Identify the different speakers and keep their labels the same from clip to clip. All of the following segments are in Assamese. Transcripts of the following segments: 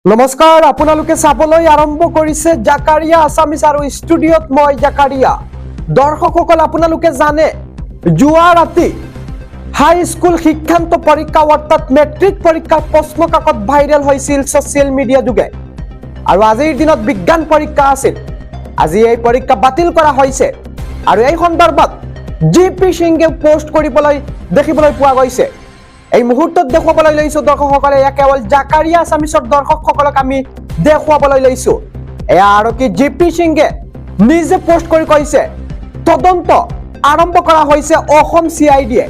Speaker 1: নমস্কাৰ আপোনালোকে চাবলৈ আৰম্ভ কৰিছে জাকাৰিয়া আছামিজ আৰু ষ্টুডিঅ'ত মই জাকাৰিয়া দৰ্শকসকল আপোনালোকে জানে যোৱা ৰাতি হাই স্কুল শিক্ষান্ত পৰীক্ষা অৰ্থাৎ মেট্ৰিক পৰীক্ষাৰ প্ৰশ্ন কাকত ভাইৰেল হৈছিল ছ'চিয়েল মিডিয়া যোগে আৰু আজিৰ দিনত বিজ্ঞান পৰীক্ষা আছিল আজি এই পৰীক্ষা বাতিল কৰা হৈছে আৰু এই সন্দৰ্ভত জিপি সিংহে পোষ্ট কৰিবলৈ দেখিবলৈ পোৱা গৈছে এই মুহূৰ্তত দেখুৱাবলৈ লৈছো দৰ্শকসকলে এয়া কেৱল জাকাৰিয়া আছামিজৰ দৰ্শকসকলক আমি দেখুৱাবলৈ লৈছো এয়া আৰু কি জিপি সিংহে নিজে পোষ্ট কৰি কৈছে তদন্ত আৰম্ভ কৰা হৈছে অসম চিআইডিয়ে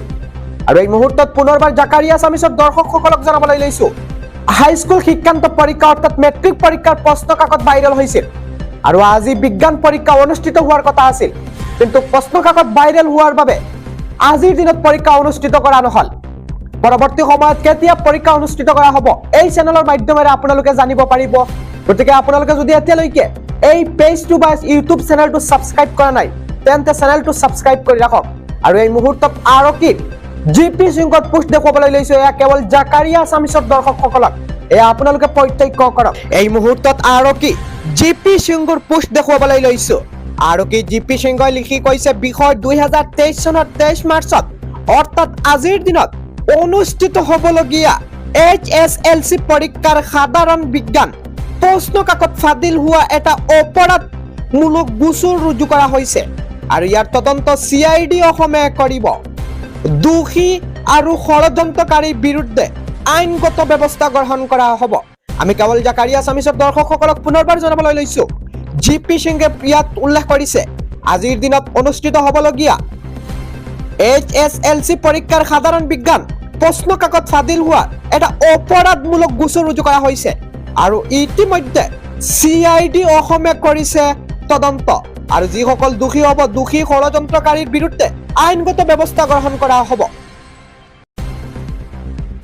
Speaker 1: আৰু এই মুহূৰ্তত পুনৰবাৰ জাকাৰিয়া আছামিজৰ দৰ্শকসকলক জনাবলৈ লৈছো হাই স্কুল শিক্ষান্ত পৰীক্ষা অৰ্থাৎ মেট্ৰিক পৰীক্ষাৰ প্ৰশ্ন কাকত ভাইৰেল হৈছিল আৰু আজি বিজ্ঞান পৰীক্ষা অনুষ্ঠিত হোৱাৰ কথা আছিল কিন্তু প্ৰশ্ন কাকত ভাইৰেল হোৱাৰ বাবে আজিৰ দিনত পৰীক্ষা অনুষ্ঠিত কৰা নহল পৰৱৰ্তী সময়ত কেতিয়া পৰীক্ষা অনুষ্ঠিত কৰা হ'ব এই চেনেলৰ মাধ্যমেৰে আপোনালোকে জানিব পাৰিব গতিকে আপোনালোকে যদি এতিয়ালৈকে এই পেজটো বা ইউটিউব চেনেলটো সাবস্ক্ৰাইব কৰা নাই তেন্তে চেনেলটো সাবস্ক্ৰাইব কৰি ৰাখক আৰু এই মুহূৰ্তত আৰু কি জিপি সিংহৰ পোষ্ট দেখুৱাবলৈ লৈছো এয়া কেৱল জাকাৰিয়া আছামিজৰ দৰ্শকসকলক এয়া আপোনালোকে প্ৰত্যক্ষ কৰক এই মুহূৰ্তত আৰু কি জিপি সিংহৰ পোষ্ট দেখুৱাবলৈ লৈছো আৰু কি জিপি সিংহই লিখি কৈছে বিষয় 2023 চনৰ 23 মাৰ্চত অৰ্থাৎ আজিৰ দিনত অনুষ্ঠিত হবলগীয়া HSLC পৰীক্ষাৰ সাধাৰণ বিজ্ঞান প্ৰশ্ন কাকত ফাদিল হোৱা এটা অপৰাধমূলক গোচৰ ৰুজু কৰা হৈছে আৰু ইয়াৰ তদন্ত CID অসমে কৰিব দোষী আৰু ষড়যন্ত্ৰকাৰীৰ বিৰুদ্ধে আইনগত ব্যৱস্থা গ্ৰহণ কৰা হ'ব আমি কেৱল জাকাৰিয়া আছামিজৰ দৰ্শকসকলক পুনৰবাৰ জনাবলৈ লৈছো জিপি সিংহে ইয়াত উল্লেখ কৰিছে আজিৰ দিনত অনুষ্ঠিত হবলগীয়া HSLC পৰীক্ষাৰ সাধাৰণ বিজ্ঞান প্ৰশ্ন কাকত ফাদিল হোৱা এটা অপৰাধমূলক গোচৰ ৰুজু কৰা হৈছে আৰু ইতিমধ্যে CID অসমে কৰিছে তদন্ত আৰু যিসকল দোষী হ'ব দোষী ষড়যন্ত্ৰকাৰীৰ বিৰুদ্ধে আইনগত ব্যৱস্থা গ্ৰহণ কৰা হ'ব